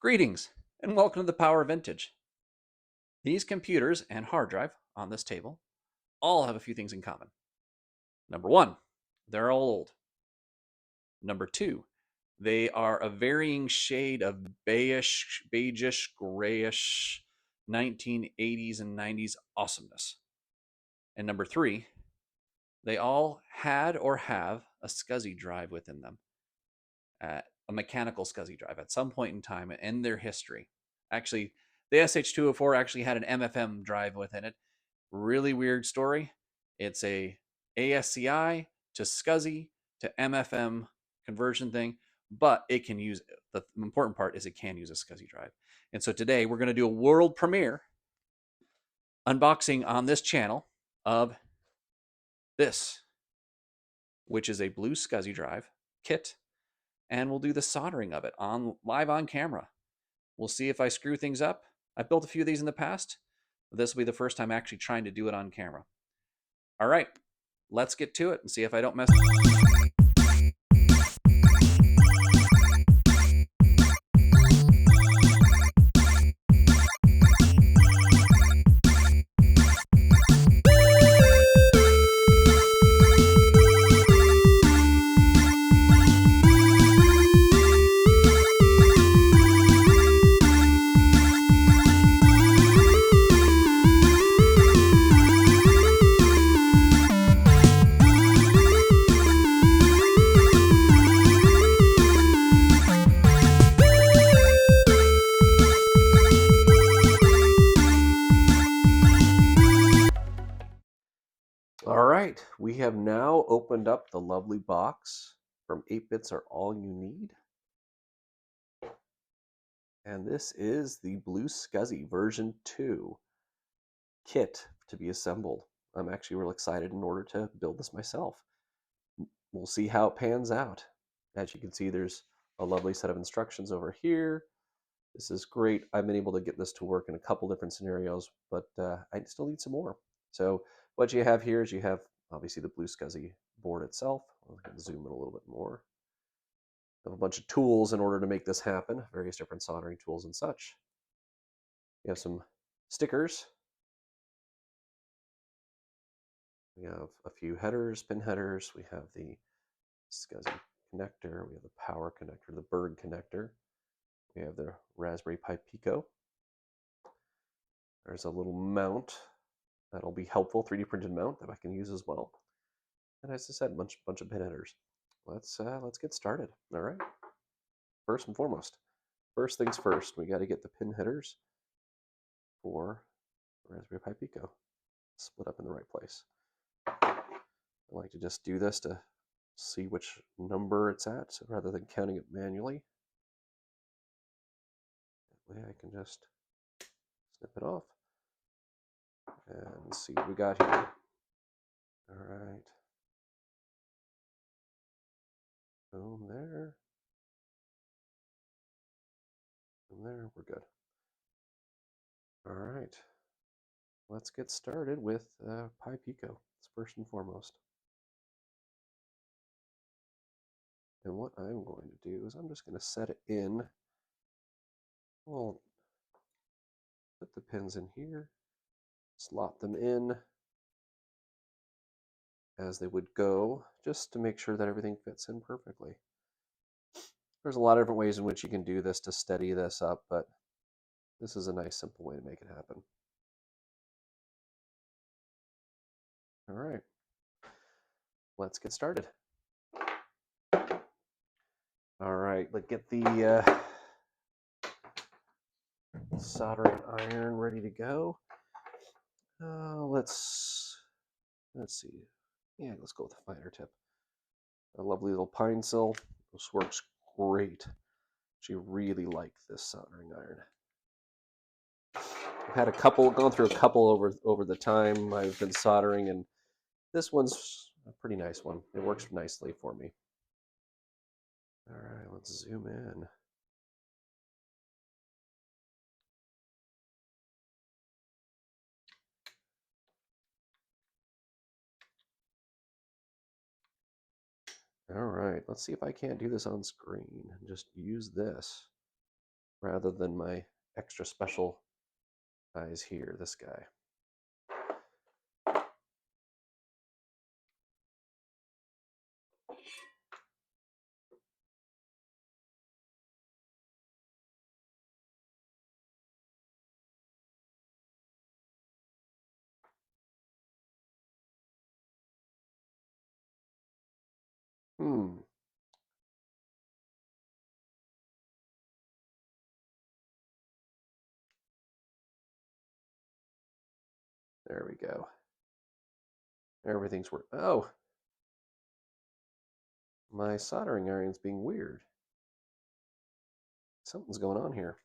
Greetings, and welcome to the Power of Vintage. These computers and hard drive on this table all have a few things in common. Number one, they're all old. Number two, they are a varying shade of beigeish, grayish 1980s and 90s awesomeness. And number three, they all had or have a SCSI drive within them, a mechanical SCSI drive at some point in time in their history. Actually, the SH204 actually had an MFM drive within it. Really weird story. It's a ASCI to SCSI to MFM conversion thing, but it can use, the important part is it can use a SCSI drive. And so today we're going to do a world premiere unboxing on this channel of this, which is a BlueSCSI drive kit, and we'll do the soldering of it live on camera. We'll see if I screw things up. I've built a few of these in the past. This will be the first time actually trying to do it on camera. All right, let's get to it and see if I don't mess. All right, we have now opened up the lovely box from 8-Bits Are All You Need. And this is the BlueSCSI version 2 kit to be assembled. I'm actually real excited in order to build this myself. We'll see how it pans out. As you can see, there's a lovely set of instructions over here. This is great. I've been able to get this to work in a couple different scenarios, but I still need some more. So what you have here is you have obviously the BlueSCSI board itself. I can zoom in a little bit more. I have a bunch of tools in order to make this happen, various different soldering tools and such. We have some stickers. We have a few headers, pin headers. We have the SCSI connector. We have the power connector, the bird connector. We have the Raspberry Pi Pico. There's a little mount that'll be helpful, 3D printed mount that I can use as well. And as I said, bunch of pin headers. Let's get started. All right. First and foremost, first things first, we got to get the pin headers for Raspberry Pi Pico split up in the right place. I like to just do this to see which number it's at rather than counting it manually. That way I can just snip it off and see what we got here. All right. Boom there. Boom there. We're good. All right. Let's get started with Pi Pico. It's first and foremost. And what I'm going to do is I'm just going to set it in. We'll put the pins in here, slot them in as they would go, just to make sure that everything fits in perfectly. There's a lot of different ways in which you can do this to steady this up, but this is a nice simple way to make it happen. All right, let's get started. All right, let's get the soldering iron ready to go. Let's see. Yeah, let's go with a finer tip. A lovely little pine sill. This works great. She really like this soldering iron. I've had gone through a couple over the time I've been soldering, and this one's a pretty nice one. It works nicely for me. All right, let's zoom in. All right, let's see if I can't do this on screen and just use this rather than my extra special guys here, this guy. Hmm. There we go. Everything's working. Oh, my soldering iron's being weird. Something's going on here.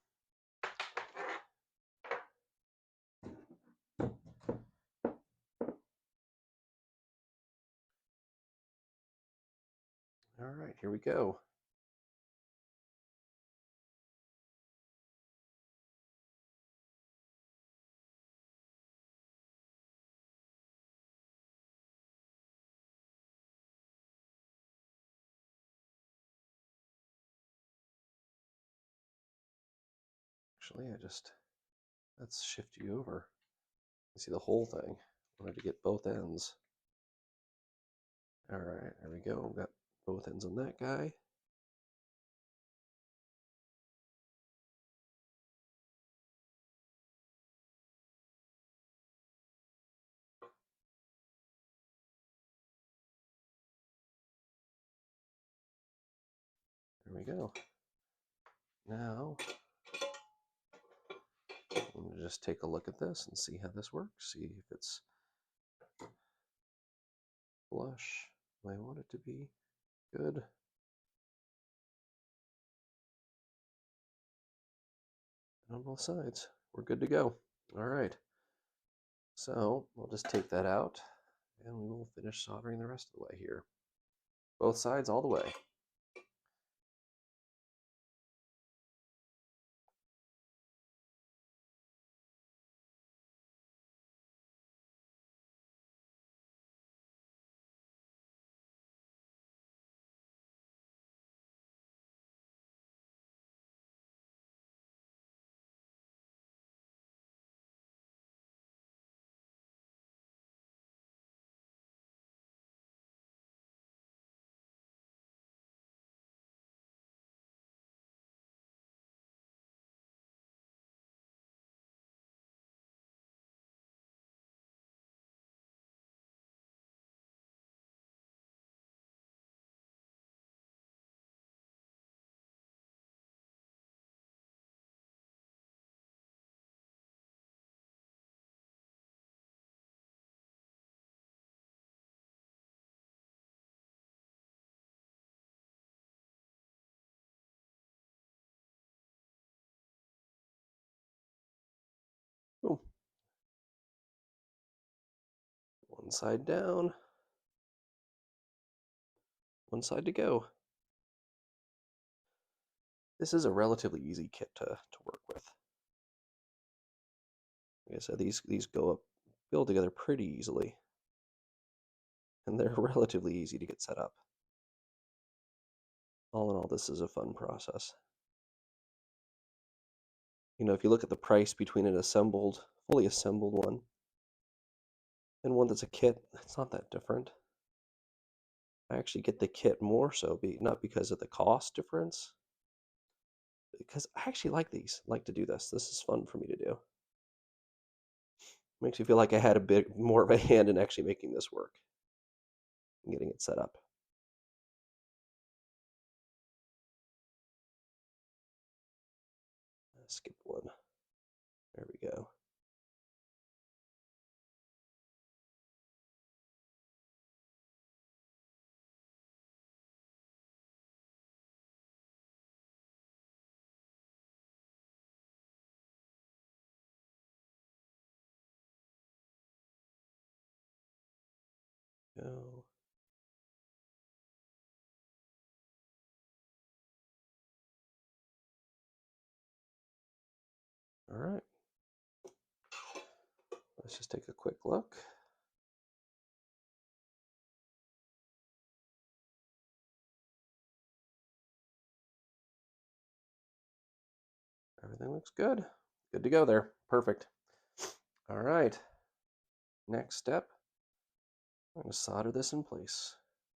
All right, here we go. Actually, let's shift you over. You see the whole thing. I wanted to get both ends. All right, there we go. Got both ends on that guy. There we go. Now, I'm going to just take a look at this and see how this works. See if it's flush. I want it to be good. On both sides. We're good to go. All right. So we'll just take that out and we will finish soldering the rest of the way here. Both sides all the way. Boom. One side down. One side to go. This is a relatively easy kit to work with. Like I said, these build together pretty easily. And they're relatively easy to get set up. All in all, this is a fun process. You know, if you look at the price between an fully assembled one, and one that's a kit, it's not that different. I actually get the kit more so, not because of the cost difference, because I actually like to do this. This is fun for me to do. Makes me feel like I had a bit more of a hand in actually making this work and getting it set up. Skip one. There we go. Go. All right. Let's just take a quick look. Everything looks good. Good to go there. Perfect. All right. Next step, I'm going to solder this in place,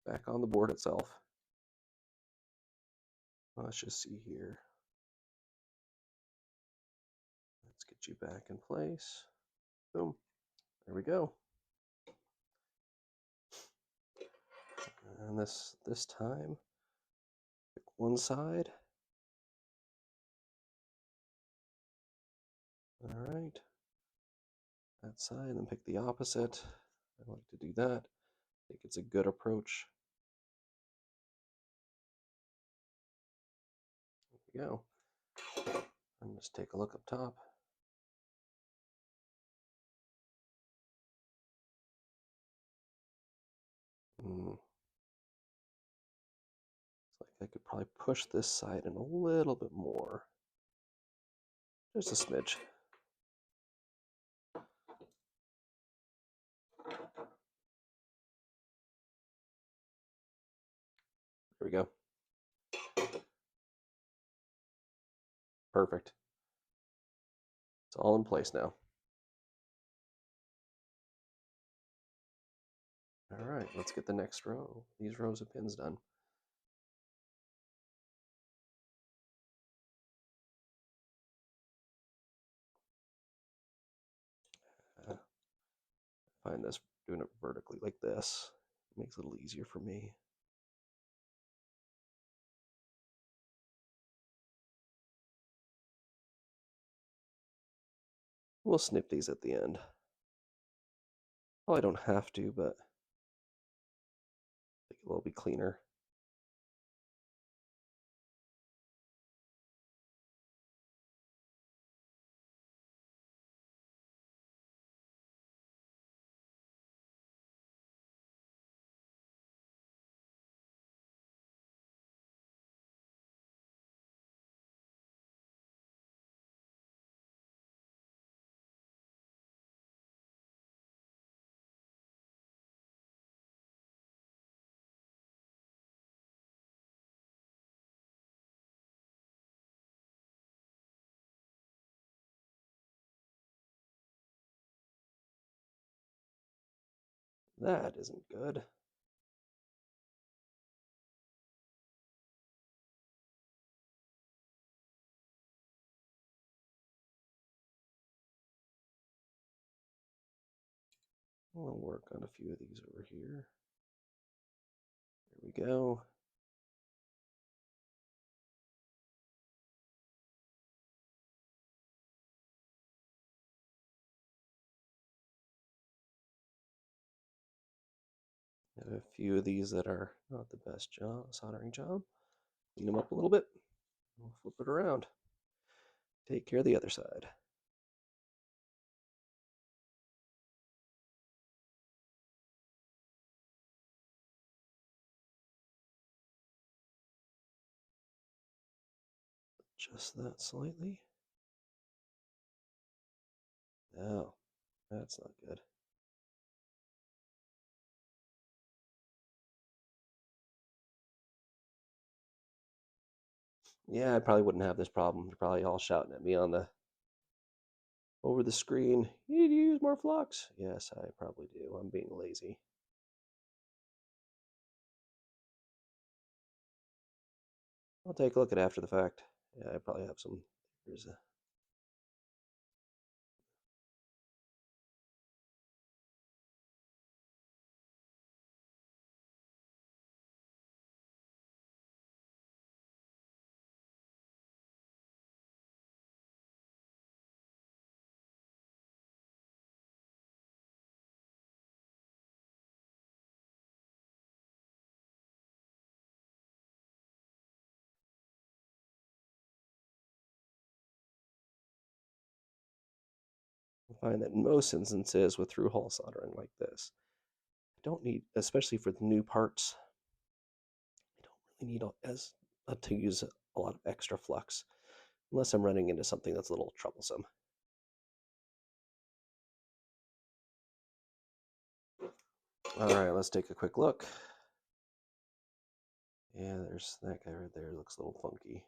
back on the board itself. Let's just see here. Let's get you back in place. Boom. There we go. And this time, pick one side. All right. That side, and then pick the opposite. I like to do that. I think it's a good approach. There we go. And just take a look up top. It's like I could probably push this side in a little bit more. Just a smidge. There we go. Perfect. It's all in place now. All right, let's get the next row. These rows of pins done. I find this doing it vertically like this makes it a little easier for me. We'll snip these at the end. Probably don't have to, but I think it will be cleaner. That isn't good. We'll work on a few of these over here. There we go. I have a few of these that are not the best soldering job. Clean them up a little bit. We'll flip it around. Take care of the other side. Adjust that slightly. No, that's not good. Yeah, I probably wouldn't have this problem. You're probably all shouting at me on the over the screen. You need to use more flux. Yes, I probably do. I'm being lazy. I'll take a look at it after the fact. Yeah, I probably have some. Here's a. I find that in most instances with through-hole soldering like this, I don't need, especially for the new parts, I don't really need to use a lot of extra flux unless I'm running into something that's a little troublesome. All right, let's take a quick look. Yeah, there's that guy right there. Looks a little funky.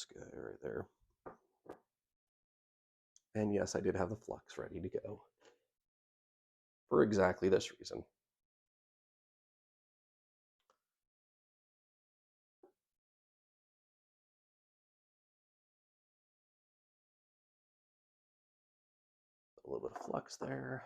this guy right there. And yes, I did have the flux ready to go for exactly this reason. A little bit of flux there.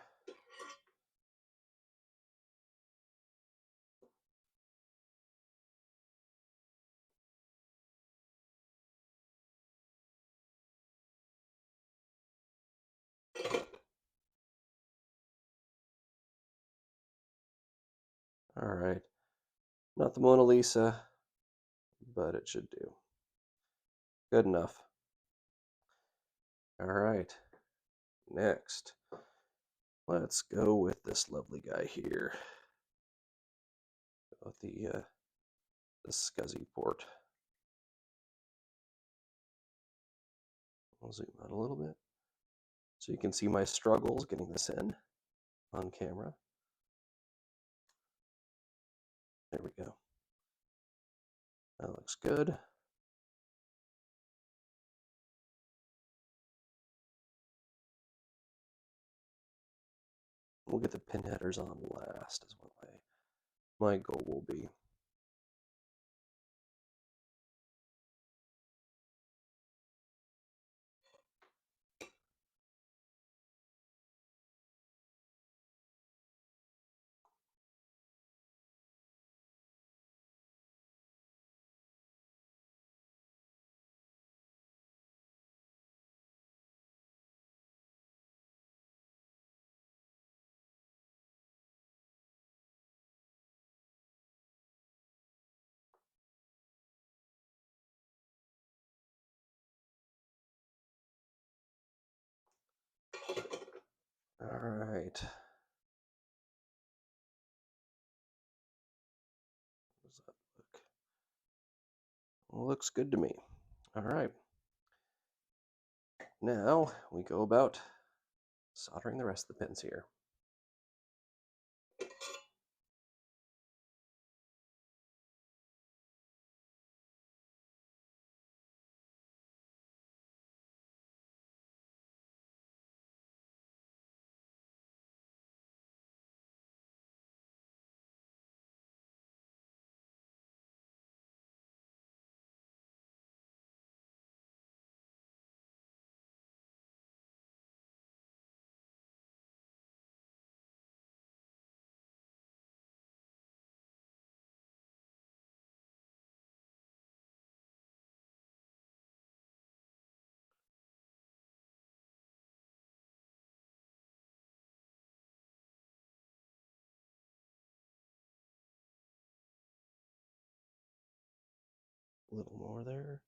All right. Not the Mona Lisa, but it should do. Good enough. All right. Next, let's go with this lovely guy here. With the SCSI port. I'll zoom out a little bit so you can see my struggles getting this in on camera. There we go. That looks good. We'll get the pin headers on last is what my goal will be. All right. How does that look? Well, looks good to me. All right. Now we go about soldering the rest of the pins here. A little more there.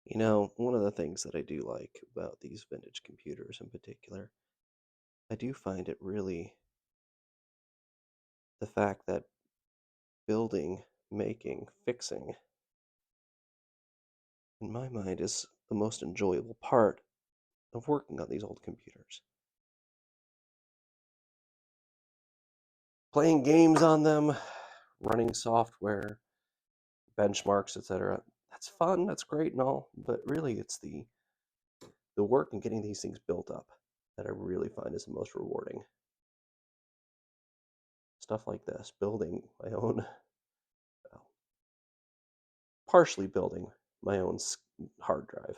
You know, one of the things that I do like about these vintage computers in particular, I do find it really the fact that building, making, fixing, in my mind, is the most enjoyable part of working on these old computers. Playing games on them, running software, benchmarks, etc. That's fun, that's great and all, but really it's the work in getting these things built up that I really find is the most rewarding. Stuff like this, building my own, well, partially building my own hard drive.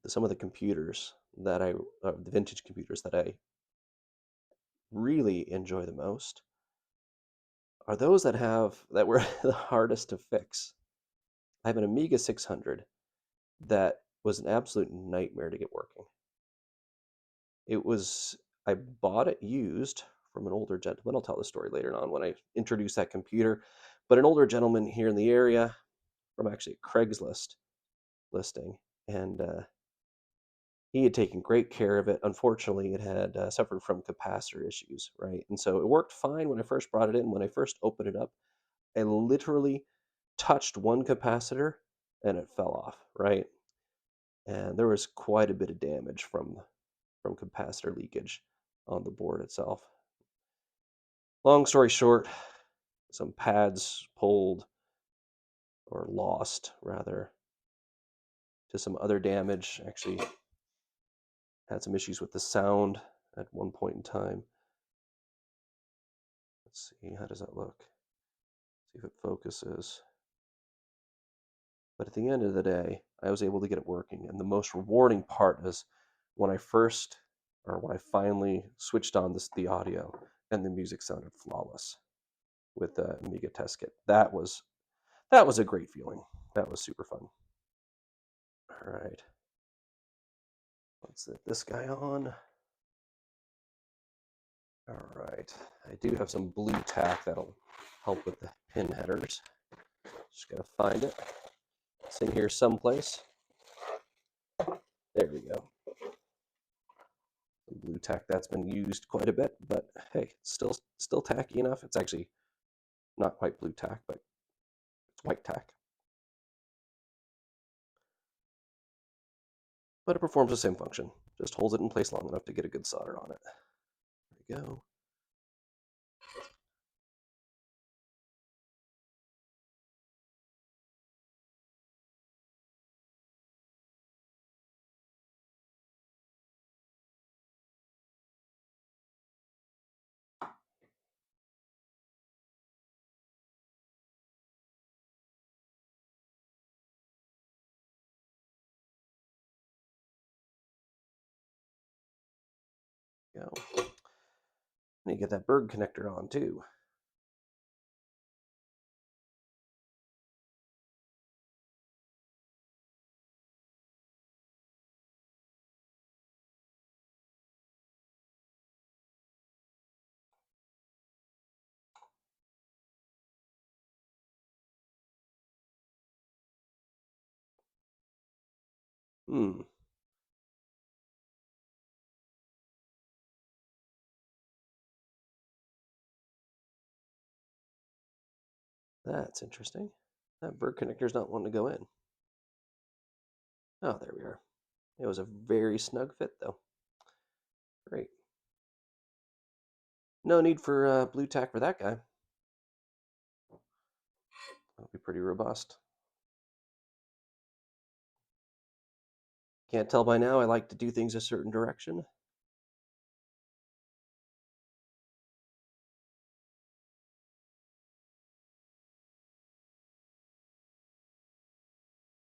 Some of the computers that the vintage computers that I really enjoy the most are those that were the hardest to fix. I have an Amiga 600 that was an absolute nightmare to get working. I bought it used from an older gentleman. I'll tell the story later on when I introduce that computer. But an older gentleman here in the area from actually a Craigslist listing. And he had taken great care of it. Unfortunately, it had suffered from capacitor issues, right? And so it worked fine when I first brought it in. When I first opened it up, I literally touched one capacitor and it fell off, right? And there was quite a bit of damage from capacitor leakage on the board itself. Long story short, some pads pulled, or lost rather, to some other damage. Actually had some issues with the sound at one point in time. Let's see, how does that look? See if it focuses. But at the end of the day, I was able to get it working. And the most rewarding part is when I finally switched on the audio and the music sounded flawless with the Amiga test kit. That was a great feeling. That was super fun. All right. Let's set this guy on. All right. I do have some blue tack that'll help with the pin headers. Just gotta find it. It's in here someplace. There we go. The blue tack, that's been used quite a bit, but hey, it's still tacky enough. It's actually not quite blue tack, but it's white tack. But it performs the same function. Just holds it in place long enough to get a good solder on it. There we go. Go. Need to get that bird connector on too. That's interesting. That bird connector's not wanting to go in. Oh, there we are. It was a very snug fit, though. Great. No need for blue tack for that guy. That'll be pretty robust. Can't tell by now, I like to do things a certain direction.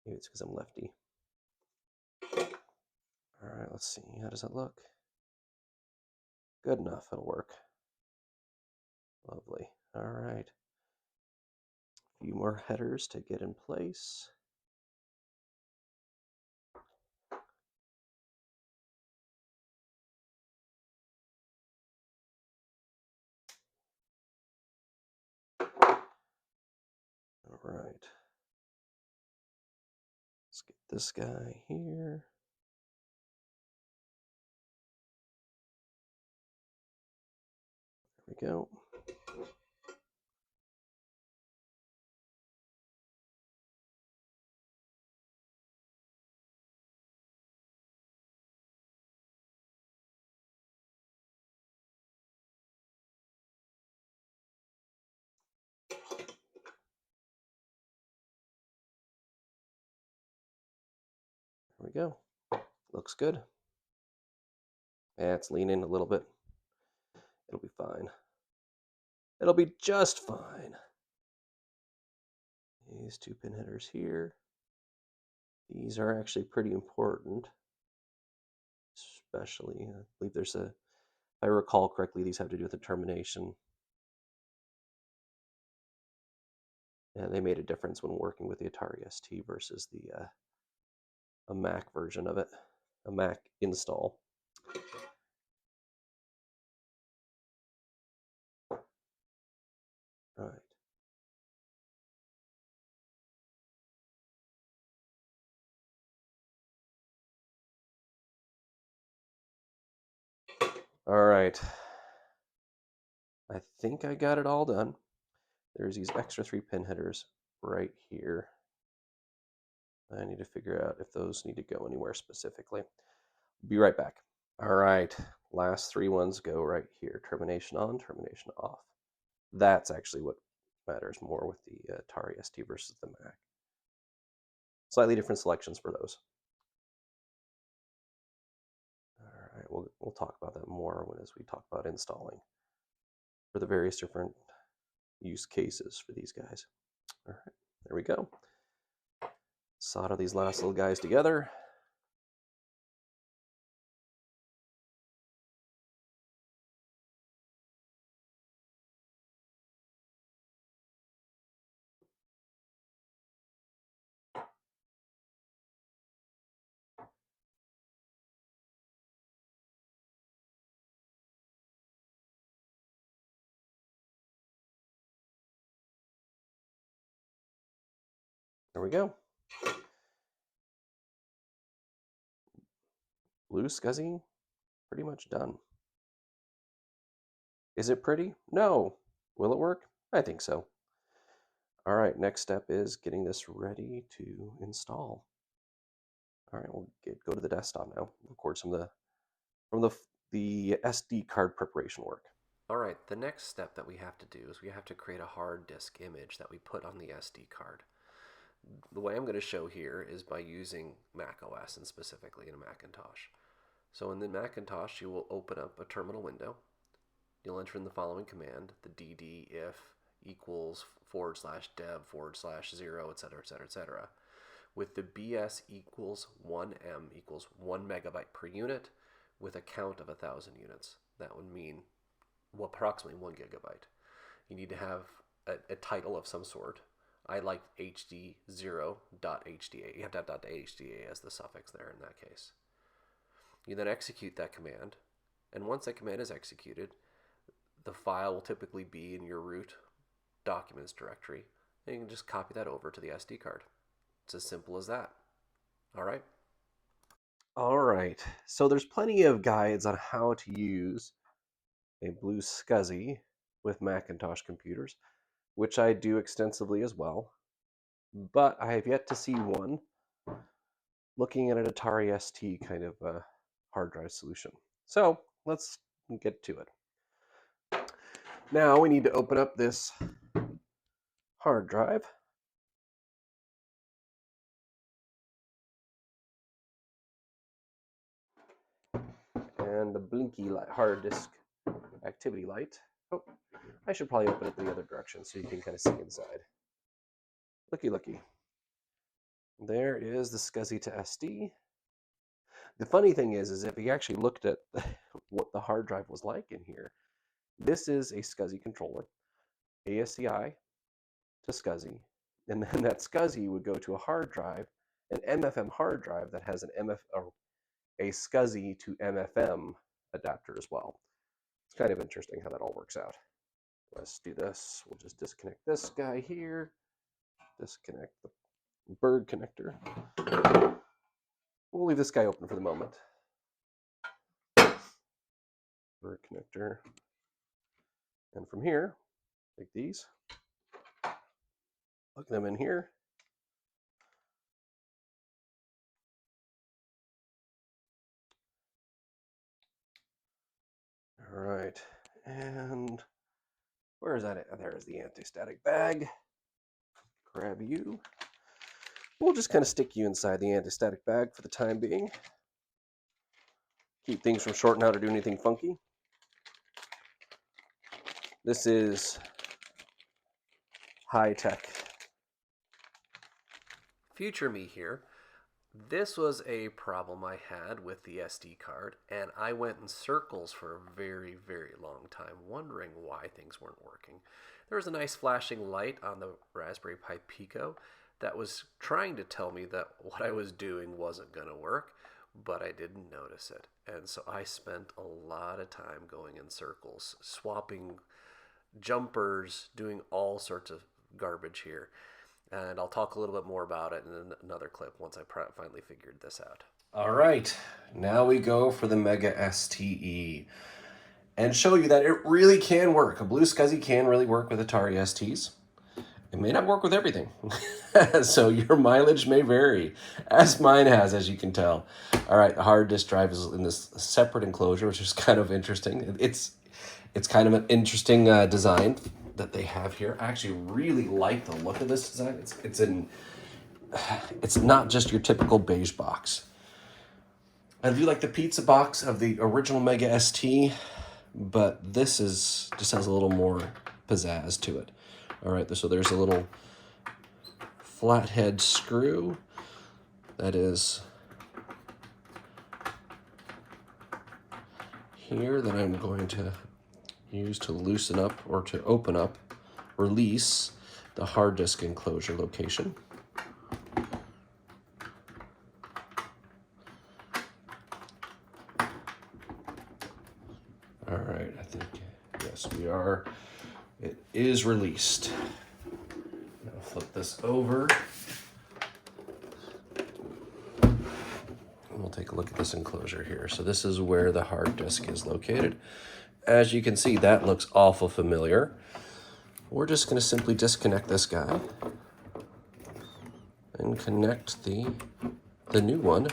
Maybe it's because I'm lefty. All right, let's see. How does that look? Good enough. It'll work. Lovely. All right. A few more headers to get in place. All right. Let's get this guy here. There we go. There we go. Looks good. Yeah, it's leaning a little bit. It'll be fine. It'll be just fine. These two pin headers here. These are actually pretty important. Especially, I believe there's a, if I recall correctly, these have to do with the termination. And they made a difference when working with the Atari ST versus the a Mac version of it, a Mac install. All right. All right. I think I got it all done. There's these extra 3-pin headers right here. I need to figure out if those need to go anywhere specifically. Be right back. All right, last 3 ones go right here. Termination on, termination off. That's actually what matters more with the Atari ST versus the Mac. Slightly different selections for those. All right, we'll talk about that more as we talk about installing for the various different use cases for these guys. All right, there we go. Solder these last little guys together. There we go. BlueSCSI, pretty much done. Is it pretty? No. Will it work? I think so. All right, next step is getting this ready to install. All right, we'll go to the desktop now. Record some of the SD card preparation work. All right, the next step that we have to do is we have to create a hard disk image that we put on the SD card. The way I'm going to show here is by using Mac OS and specifically in a Macintosh. So in the Macintosh, you will open up a terminal window. You'll enter in the following command, the dd if equals /dev/0, etc., etc., etc. With the BS equals 1M equals 1 megabyte per unit with a count of 1,000 units. That would mean approximately 1 gigabyte. You need to have a title of some sort. I like hd0.hda. You have to have .hda as the suffix there in that case. You then execute that command, and once that command is executed, the file will typically be in your root documents directory, and you can just copy that over to the SD card. It's as simple as that. All right. All right. So there's plenty of guides on how to use a BlueSCSI with Macintosh computers, which I do extensively as well. But I have yet to see one looking at an Atari ST kind of hard drive solution. So let's get to it. Now we need to open up this hard drive. And the blinky light, hard disk activity light. Oh, I should probably open it the other direction so you can kind of see inside. Looky. There is the SCSI to SD. The funny thing is if you actually looked at what the hard drive was like in here, this is a SCSI controller, ASCII to SCSI, and then that SCSI would go to a hard drive, an MFM hard drive that has a SCSI to MFM adapter as well. It's kind of interesting how that all works out. Let's do this. We'll just disconnect this guy here, disconnect the bird connector. We'll leave this guy open for the moment. Bird connector. And from here, take these, plug them in here. All right, and where is that? There's the anti-static bag. Grab you. We'll just kind of stick you inside the anti-static bag for the time being. Keep things from shorting out or doing anything funky. This is high tech. Future me here. This was a problem I had with the SD card, and I went in circles for a very, very long time, wondering why things weren't working. There was a nice flashing light on the Raspberry Pi Pico that was trying to tell me that what I was doing wasn't going to work, but I didn't notice it. And so I spent a lot of time going in circles, swapping jumpers, doing all sorts of garbage here. And I'll talk a little bit more about it in another clip once I finally figured this out. All right, now we go for the Mega STE and show you that it really can work. A BlueSCSI can really work with Atari STs. It may not work with everything. So your mileage may vary, as mine has, as you can tell. All right, the hard disk drive is in this separate enclosure, which is kind of interesting. It's kind of an interesting design that they have here. I actually really like the look of this design. It's not just your typical beige box. I do like the pizza box of the original Mega ST, but this just has a little more pizzazz to it. All right, so there's a little flathead screw that is here that I'm going to use to loosen up or to open up, release the hard disk enclosure location. All right, I think, yes, we are. It is released. Now flip this over. We'll take a look at this enclosure here. So this is where the hard disk is located. As you can see, that looks awful familiar. We're just going to simply disconnect this guy and connect the new one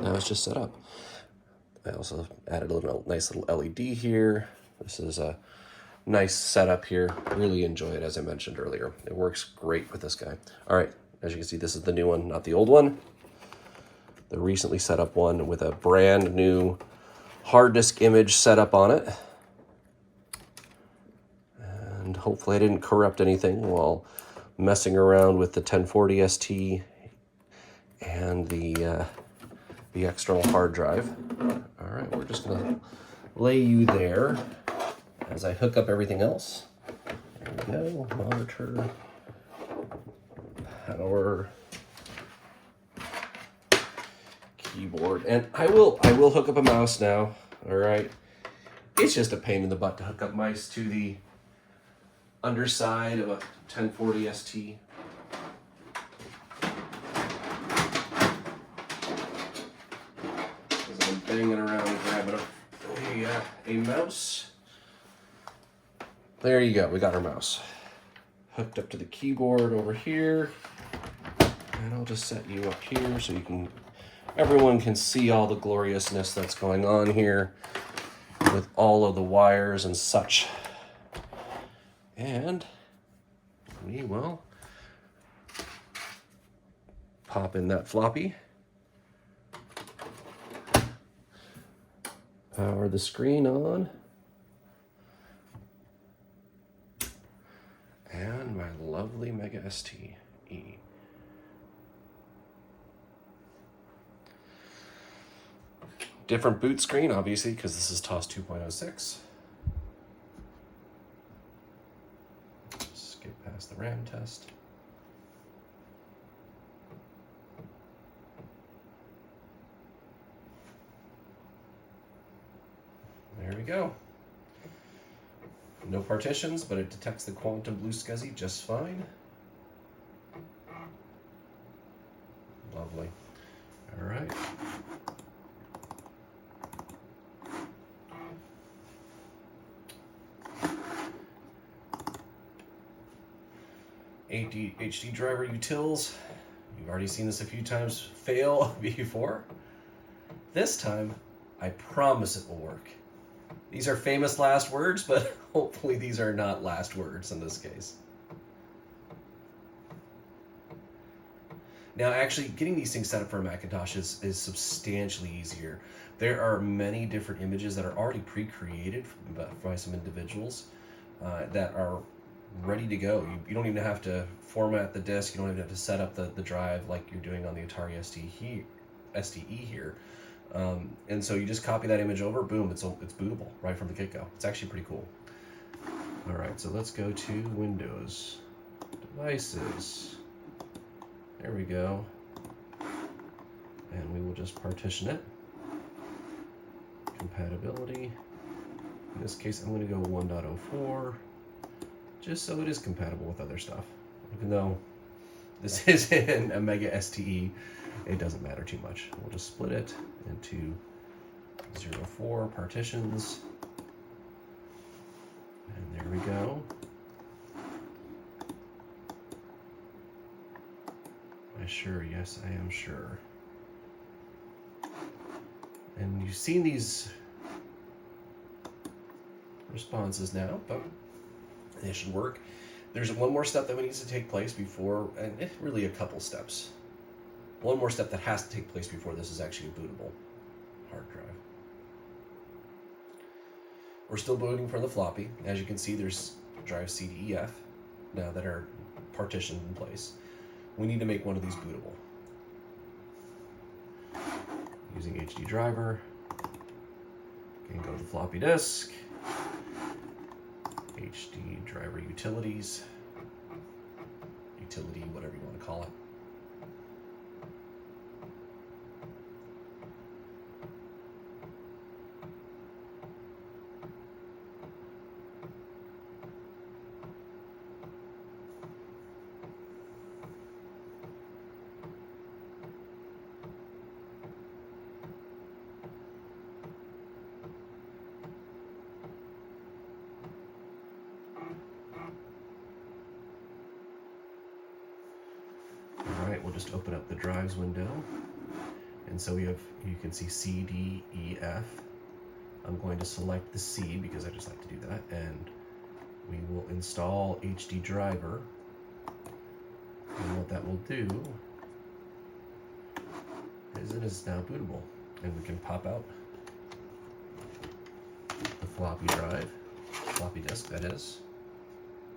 that was just set up. I also added a nice little LED here. This is a nice setup here. Really enjoy it, as I mentioned earlier. It works great with this guy. All right, as you can see, this is the new one, not the old one. The recently set up one with a brand new hard disk image set up on it. And hopefully I didn't corrupt anything while messing around with the 1040 ST and the external hard drive. All right, we're just gonna lay you there as I hook up everything else. There we go, monitor, power, keyboard, and I will hook up a mouse now. All right, it's just a pain in the butt to hook up mice to the underside of a 1040 ST. As I'm banging around grabbing a mouse. There you go, we got our mouse hooked up to the keyboard over here, and I'll just set you up here so everyone can see all the gloriousness that's going on here with all of the wires and such. And we will pop in that floppy, power the screen on, and my lovely Mega STE. Different boot screen, obviously, because this is TOS 2.06. Skip past the RAM test. There we go. No partitions, but it detects the quantum BlueSCSI just fine. Lovely. All right. HD driver utils. You've already seen this a few times fail before. This time, I promise it will work. These are famous last words, but hopefully these are not last words in this case. Now, actually, getting these things set up for a Macintosh is substantially easier. There are many different images that are already pre-created by some individuals that are ready to go. You don't even have to format the disk. You don't even have to set up the drive like you're doing on the Atari STE here. And so you just copy that image over, boom, it's bootable right from the get-go. It's actually pretty cool. All right, so let's go to Windows, Devices. There we go. And we will just partition it. Compatibility. In this case, I'm going to go 1.04, just so it is compatible with other stuff. Even though this is in a Mega STE, it doesn't matter too much. We'll just split it into 0.4 partitions. And there we go. sure? Yes, I am sure. And you've seen these responses now, but they should work. There's one more step that needs to take place before, and really a couple steps. One more step that has to take place before this is actually a bootable hard drive. We're still booting from the floppy. As you can see, there's drive C, D, E, F now that are partitioned in place. We need to make one of these bootable. Using HD driver, can go to the floppy disk, HD driver utilities, utility, whatever you want to call it. Alright, we'll just open up the drives window. And so you can see C, D, E, F. I'm going to select the C because I just like to do that. And we will install HD driver. And what that will do is it is now bootable. And we can pop out the floppy drive, floppy disk that is.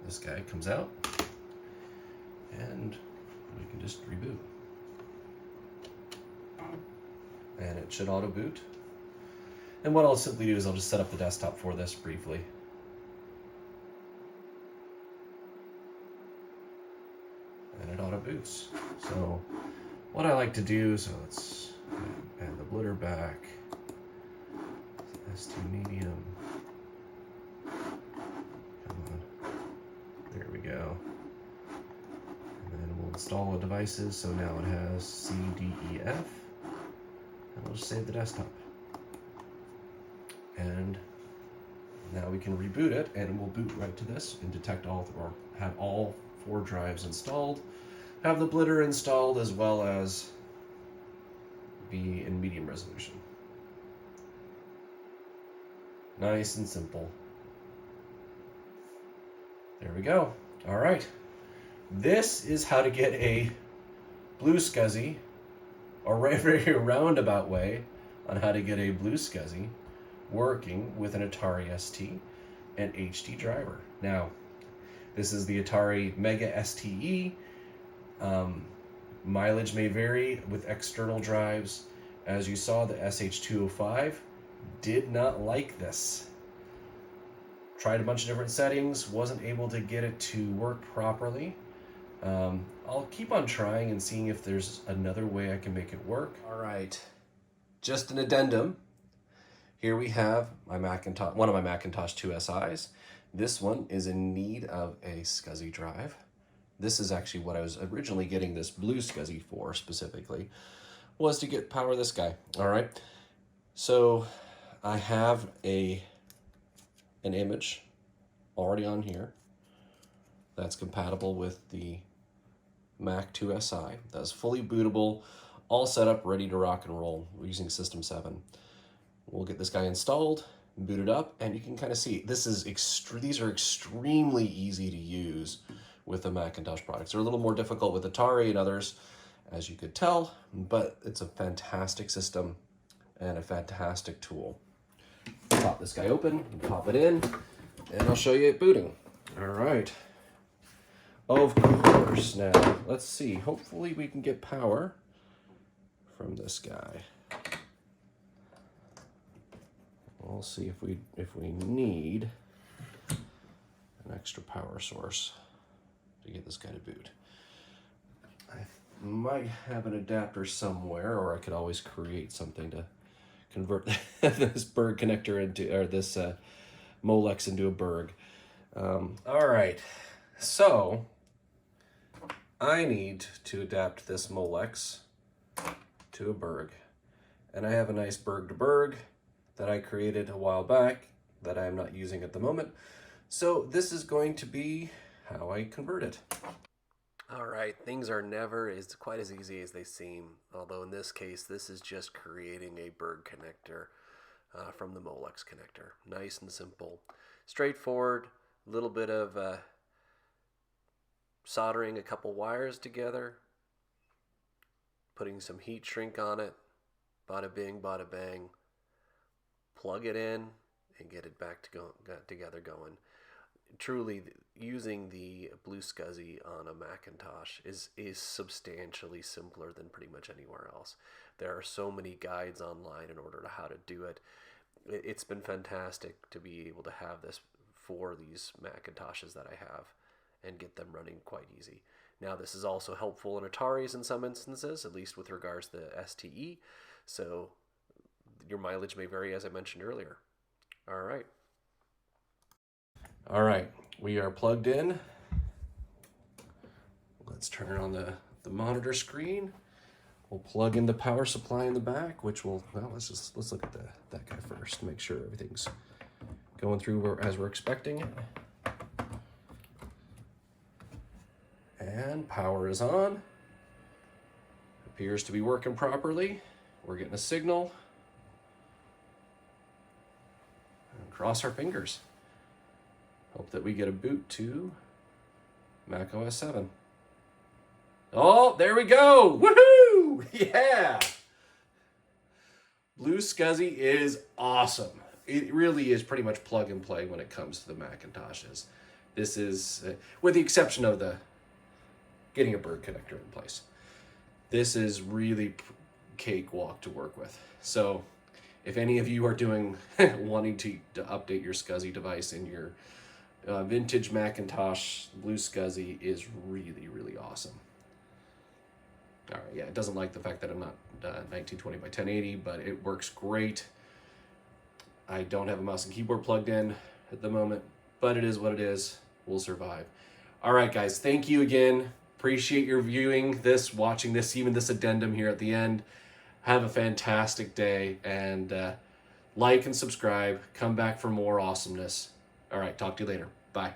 This guy comes out. And we can just reboot. And it should auto boot. And what I'll simply do is I'll just set up the desktop for this briefly. And it auto boots. So what I like to do, so let's add the blitter back. ST medium. Come on. There we go. Install the devices, so now it has C, D, E, F, and we'll just save the desktop. And now we can reboot it, and we'll boot right to this and detect all, or have all 4 drives installed, have the blitter installed, as well as be in medium resolution. Nice and simple. There we go. All right. This is how to get a BlueSCSI, or a very roundabout way on how to get a BlueSCSI working with an Atari ST and HD driver. Now, this is the Atari Mega STE. Mileage may vary with external drives. As you saw, the SH205 did not like this. Tried a bunch of different settings, wasn't able to get it to work properly. I'll keep on trying and seeing if there's another way I can make it work. All right, just an addendum. Here we have my Macintosh, one of my Macintosh 2SIs. This one is in need of a SCSI drive. This is actually what I was originally getting this BlueSCSI for specifically, was to get power this guy. All right, so I have an image already on here that's compatible with the Mac IIsi. That's fully bootable, all set up, ready to rock and roll. We're using System 7. We'll get this guy installed, boot it up, and you can kind of see this is these are extremely easy to use with the Macintosh products. They're a little more difficult with Atari and others, as you could tell, but it's a fantastic system and a fantastic tool. Pop this guy open, pop it in, and I'll show you it booting. All right. Of course. Now, let's see. Hopefully we can get power from this guy. We'll see if we need an extra power source to get this guy to boot. I might have an adapter somewhere, or I could always create something to convert this Berg connector into, or this Molex into a Berg. All right, so I need to adapt this Molex to a Berg, and I have a nice Berg to Berg that I created a while back that I am not using at the moment. So this is going to be how I convert it. All right, things are never as quite as easy as they seem. Although in this case, this is just creating a bird connector from the Molex connector. Nice and simple, straightforward. A little bit of soldering a couple wires together, putting some heat shrink on it. Bada bing, bada bang. Plug it in and get it back together going. Truly, using the BlueSCSI on a Macintosh is substantially simpler than pretty much anywhere else. There are so many guides online in order to how to do it. It's been fantastic to be able to have this for these Macintoshes that I have and get them running quite easy. Now, this is also helpful in Ataris in some instances, at least with regards to the STE. So your mileage may vary, as I mentioned earlier. All right. All right, we are plugged in. Let's turn on the monitor screen. We'll plug in the power supply in the back, which will, well, let's look at that guy first to make sure everything's going through as we're expecting it. And power is on. Appears to be working properly. We're getting a signal. And cross our fingers. Hope that we get a boot to Mac OS 7. Oh, there we go! Woohoo! Yeah! BlueSCSI is awesome. It really is pretty much plug and play when it comes to the Macintoshes. This is, with the exception of the getting a bird connector in place. This is really cakewalk to work with. So if any of you are doing, wanting to update your SCSI device in your vintage Macintosh, BlueSCSI is really, really awesome. All right, yeah, it doesn't like the fact that I'm not 1920 by 1080, but it works great. I don't have a mouse and keyboard plugged in at the moment, but it is what it is. We'll survive. All right, guys, thank you again. Appreciate your viewing this, watching this, even this addendum here at the end. Have a fantastic day, and like and subscribe. Come back for more awesomeness. All right, talk to you later. Bye.